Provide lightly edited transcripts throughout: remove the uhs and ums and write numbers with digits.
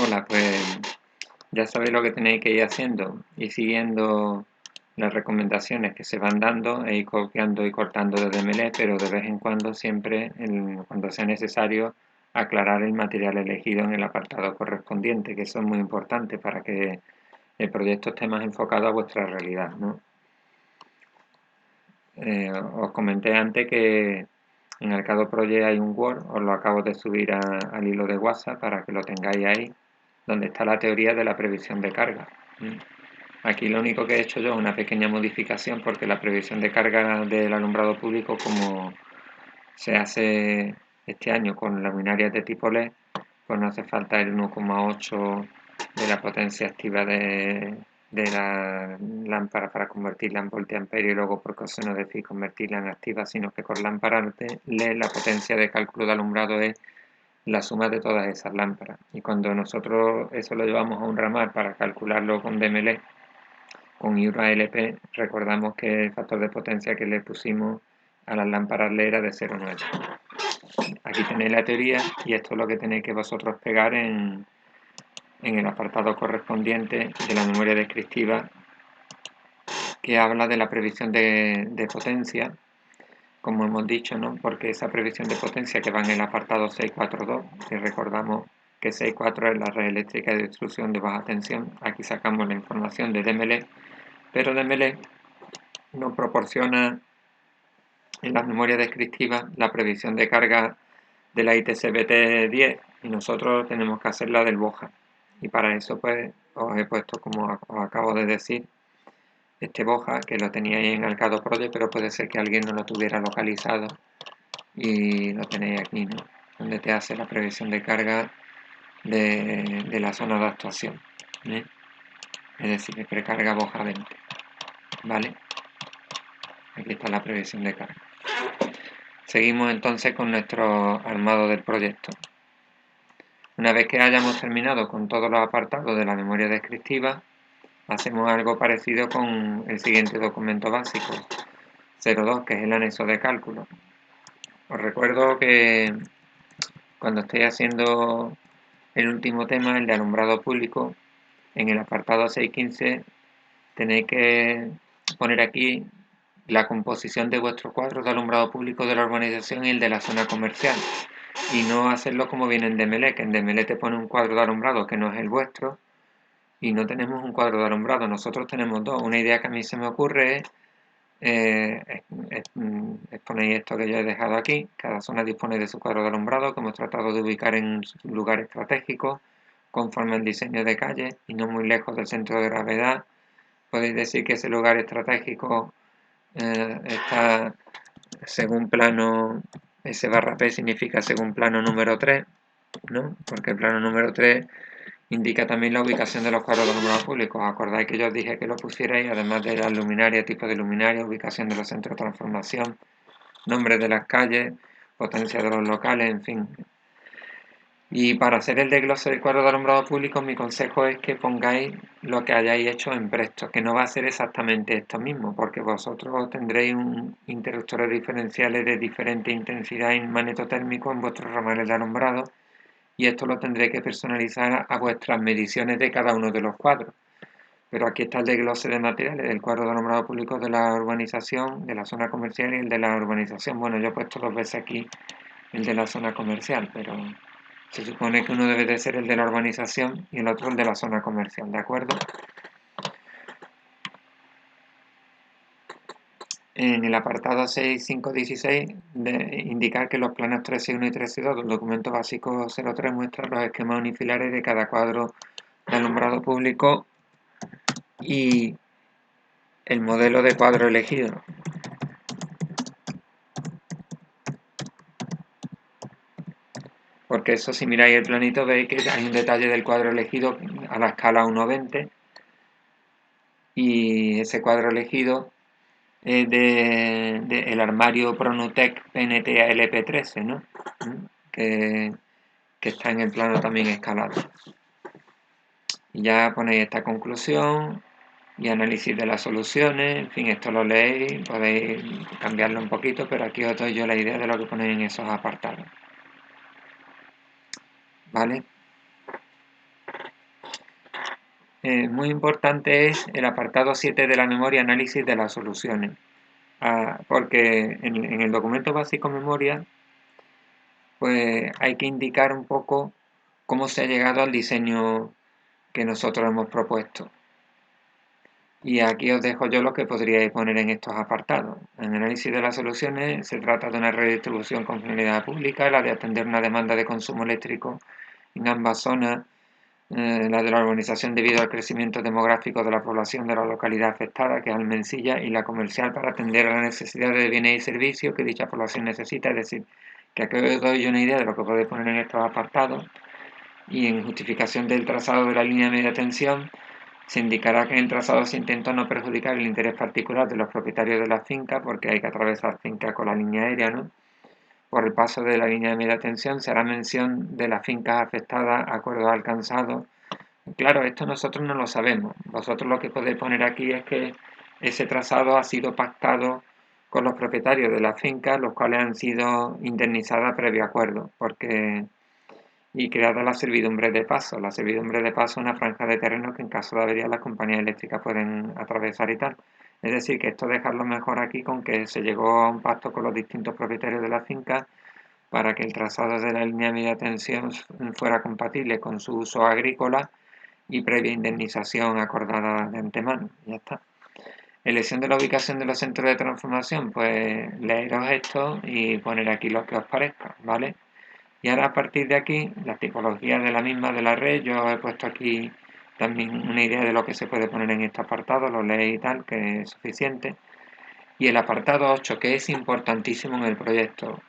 Hola, pues ya sabéis lo que tenéis que ir haciendo y siguiendo las recomendaciones que se van dando e ir copiando y cortando desde Melee, pero de vez en cuando, siempre, cuando sea necesario, aclarar el material elegido en el apartado correspondiente, que eso es muy importante para que el proyecto esté más enfocado a vuestra realidad, ¿no? Os comenté antes que en Arcado Project hay un Word, os lo acabo de subir al hilo de WhatsApp para que lo tengáis ahí, donde está la teoría de la previsión de carga. Aquí lo único que he hecho yo es una pequeña modificación, porque la previsión de carga del alumbrado público, como se hace este año con luminarias de tipo LED, pues no hace falta el 1,8 de la potencia activa de la lámpara para convertirla en voltiamperio y luego por coseno de phi convertirla en activa, sino que con lámparas de LED la potencia de cálculo de alumbrado es la suma de todas esas lámparas. Y cuando nosotros eso lo llevamos a un ramal para calcularlo con DMLE, con IURA-LP, recordamos que el factor de potencia que le pusimos a las lámparas LED era de 0,9. Aquí tenéis la teoría y esto es lo que tenéis que vosotros pegar en el apartado correspondiente de la memoria descriptiva, que habla de la previsión de potencia, como hemos dicho, ¿no? Porque esa previsión de potencia que va en el apartado 642, que recordamos que 6.4 es la red eléctrica de distribución de baja tensión. Aquí sacamos la información de DMLE, pero DMLE nos proporciona en la memoria descriptiva la previsión de carga de la ITC-BT10 y nosotros tenemos que hacer la del BOJA. Y para eso pues os he puesto, como os acabo de decir, este BOJA, que lo teníais en Arcado Project, pero puede ser que alguien no lo tuviera localizado y lo tenéis aquí, ¿no? Donde te hace la previsión de carga de la zona de actuación, ¿eh? Es decir, de precarga BOJA 20, ¿vale? Aquí está la previsión de carga. Seguimos entonces con nuestro armado del proyecto. Una vez que hayamos terminado con todos los apartados de la memoria descriptiva, hacemos algo parecido con el siguiente documento básico, 02, que es el anexo de cálculo. Os recuerdo que cuando estéis haciendo el último tema, el de alumbrado público, en el apartado 615 tenéis que poner aquí la composición de vuestros cuadros de alumbrado público de la urbanización y el de la zona comercial, y no hacerlo como viene en DMLE, que en DMLE te pone un cuadro de alumbrado que no es el vuestro y no tenemos un cuadro de alumbrado. Nosotros tenemos dos. Una idea que a mí se me ocurre es exponéis esto que yo he dejado aquí. Cada zona dispone de su cuadro de alumbrado, que hemos tratado de ubicar en un lugar estratégico conforme al diseño de calle y no muy lejos del centro de gravedad. Podéis decir que ese lugar estratégico está según plano, ese barra P significa según plano número 3, ¿no? Porque el plano número 3 indica también la ubicación de los cuadros de alumbrado público. ¿Os acordáis que yo os dije que lo pusierais, además de las luminarias, tipo de luminaria, ubicación de los centros de transformación, nombres de las calles, potencia de los locales, en fin? Y para hacer el desglose del cuadro de alumbrado público, mi consejo es que pongáis lo que hayáis hecho en Presto, que no va a ser exactamente esto mismo, porque vosotros tendréis interruptores diferenciales de diferente intensidad y magnetotérmico en vuestros ramales de alumbrado, y esto lo tendré que personalizar a vuestras mediciones de cada uno de los cuadros. Pero aquí está el desglose de materiales del cuadro de alumbrado público de la urbanización, de la zona comercial y el de la urbanización. Bueno, yo he puesto dos veces aquí el de la zona comercial, pero se supone que uno debe de ser el de la urbanización y el otro el de la zona comercial, ¿de acuerdo? En el apartado 6.5.16, indicar que los planos 13.1 y 13.2 del documento básico 03 muestran los esquemas unifilares de cada cuadro de alumbrado público y el modelo de cuadro elegido. Porque eso, si miráis el planito, veis que hay un detalle del cuadro elegido a la escala 1:20, y ese cuadro elegido es de el armario Pronutec PNT LP13, ¿no? Que está en el plano también escalado. Y ya ponéis esta conclusión y análisis de las soluciones. En fin, esto lo leéis, podéis cambiarlo un poquito, pero aquí os doy yo la idea de lo que ponéis en esos apartados, ¿vale? muy importante es el apartado 7 de la memoria, análisis de las soluciones. Porque en el documento básico memoria, pues hay que indicar un poco cómo se ha llegado al diseño que nosotros hemos propuesto. Y aquí os dejo yo lo que podríais poner en estos apartados. En análisis de las soluciones se trata de una redistribución con finalidad pública, la de atender una demanda de consumo eléctrico en ambas zonas, la de la urbanización debido al crecimiento demográfico de la población de la localidad afectada, que es Almensilla, y la comercial para atender a las necesidades de bienes y servicios que dicha población necesita. Es decir, que aquí os doy una idea de lo que podéis poner en estos apartados. Y en justificación del trazado de la línea de media tensión, se indicará que en el trazado se intentó no perjudicar el interés particular de los propietarios de la finca, porque hay que atravesar finca con la línea aérea, ¿no? Por el paso de la línea de media tensión se hará mención de las fincas afectadas, acuerdos alcanzados. Claro, esto nosotros no lo sabemos. Vosotros lo que podéis poner aquí es que ese trazado ha sido pactado con los propietarios de la finca, los cuales han sido indemnizados previo acuerdo, porque y creada la servidumbre de paso. La servidumbre de paso es una franja de terreno que en caso de avería las compañías eléctricas pueden atravesar y tal. Es decir, que esto dejarlo mejor aquí con que se llegó a un pacto con los distintos propietarios de la finca para que el trazado de la línea de media tensión fuera compatible con su uso agrícola y previa indemnización acordada de antemano. Ya está. Elección de la ubicación de los centros de transformación, pues leeros esto y poner aquí lo que os parezca, ¿vale? Y ahora a partir de aquí, las tipologías de la misma de la red, yo he puesto aquí también una idea de lo que se puede poner en este apartado, lo leéis y tal, que es suficiente. Y el apartado 8, que es importantísimo en el proyecto,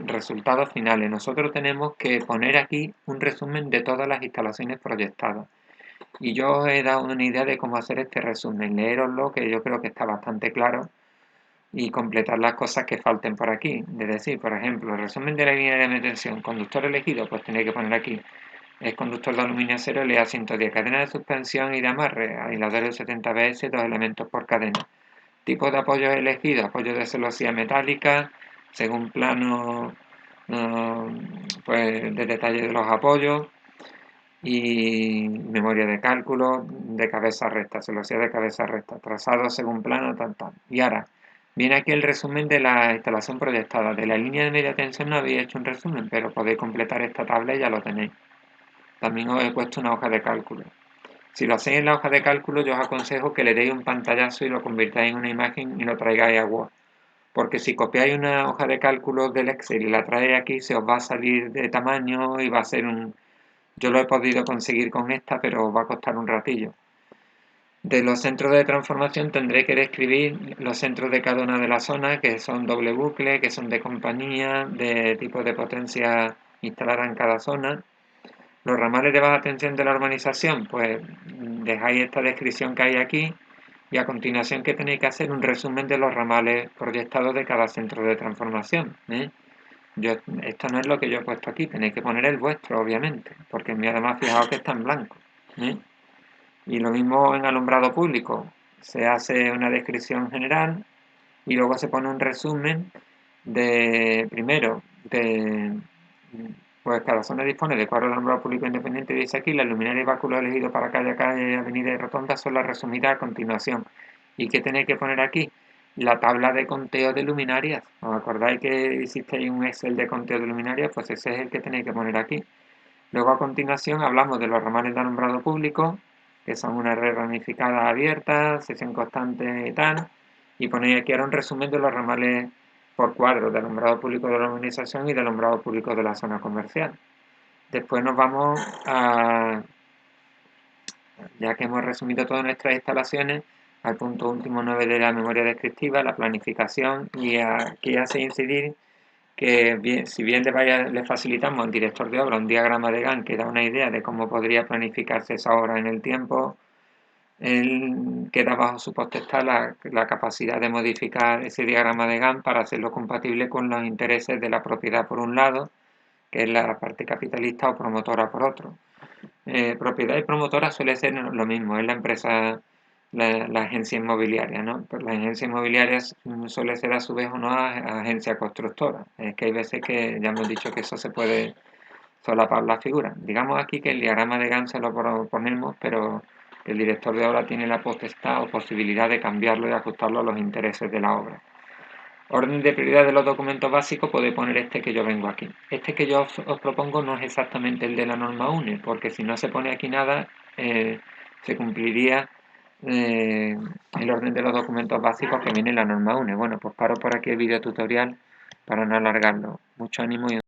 resultados finales. Nosotros tenemos que poner aquí un resumen de todas las instalaciones proyectadas. Y yo os he dado una idea de cómo hacer este resumen. Leeroslo, que yo creo que está bastante claro, y completar las cosas que falten por aquí. Es decir, por ejemplo, el resumen de la línea de detención, conductor elegido, pues tenéis que poner aquí. Es conductor de aluminio acero LA 110, cadena de suspensión y de amarre, aislador 70 BS, dos elementos por cadena. Tipo de apoyo elegido, apoyo de celosía metálica, según plano pues, de detalle de los apoyos y memoria de cálculo de cabeza recta, celosía de cabeza recta, trazado según plano, tal. Y ahora, viene aquí el resumen de la instalación proyectada. De la línea de media tensión no había hecho un resumen, pero podéis completar esta tabla y ya lo tenéis. También os he puesto una hoja de cálculo. Si lo hacéis en la hoja de cálculo, yo os aconsejo que le deis un pantallazo y lo convirtáis en una imagen y lo traigáis a Word. Porque si copiáis una hoja de cálculo del Excel y la traéis aquí, se os va a salir de tamaño y va a ser un... Yo lo he podido conseguir con esta, pero va a costar un ratillo. De los centros de transformación tendré que describir los centros de cada una de las zonas, que son doble bucle, que son de compañía, de tipo de potencia instalada en cada zona. Los ramales de baja tensión de la urbanización, pues dejáis esta descripción que hay aquí y a continuación que tenéis que hacer un resumen de los ramales proyectados de cada centro de transformación. Esto no es lo que yo he puesto aquí, tenéis que poner el vuestro, obviamente, porque me además fijaos que está en blanco. Y lo mismo en alumbrado público, se hace una descripción general y luego se pone un resumen de, primero, de, pues cada zona dispone de cuadros de alumbrado público independiente, dice aquí, las luminarias y báculos elegidos para calle, avenida y rotonda son las resumidas a continuación. ¿Y qué tenéis que poner aquí? La tabla de conteo de luminarias. ¿Os acordáis que hicisteis un Excel de conteo de luminarias? Pues ese es el que tenéis que poner aquí. Luego a continuación hablamos de los ramales de alumbrado público, que son una red ramificada abierta, sección constante y tal, y ponéis aquí ahora un resumen de los ramales por cuadros de alumbrado público de la urbanización y de alumbrado público de la zona comercial. Después nos vamos a, ya que hemos resumido todas nuestras instalaciones, al punto último 9 de la memoria descriptiva, la planificación, y aquí hace incidir que si bien le facilitamos al director de obra un diagrama de Gantt que da una idea de cómo podría planificarse esa obra en el tiempo, él queda bajo su potestad la capacidad de modificar ese diagrama de Gantt para hacerlo compatible con los intereses de la propiedad por un lado, que es la parte capitalista o promotora por otro. Propiedad y promotora suele ser lo mismo, es la empresa, la agencia inmobiliaria, ¿no? Pero la agencia inmobiliaria suele ser a su vez una agencia constructora. Es que hay veces que ya hemos dicho que eso se puede solapar la figura. Digamos aquí que el diagrama de Gantt se lo ponemos, pero El director de obra tiene la potestad o posibilidad de cambiarlo y ajustarlo a los intereses de la obra. Orden de prioridad de los documentos básicos, podéis poner este que yo vengo aquí. Este que yo os propongo no es exactamente el de la norma UNE, porque si no se pone aquí nada, se cumpliría el orden de los documentos básicos que viene en la norma UNE. Bueno, pues paro por aquí el video tutorial para no alargarlo. Mucho ánimo y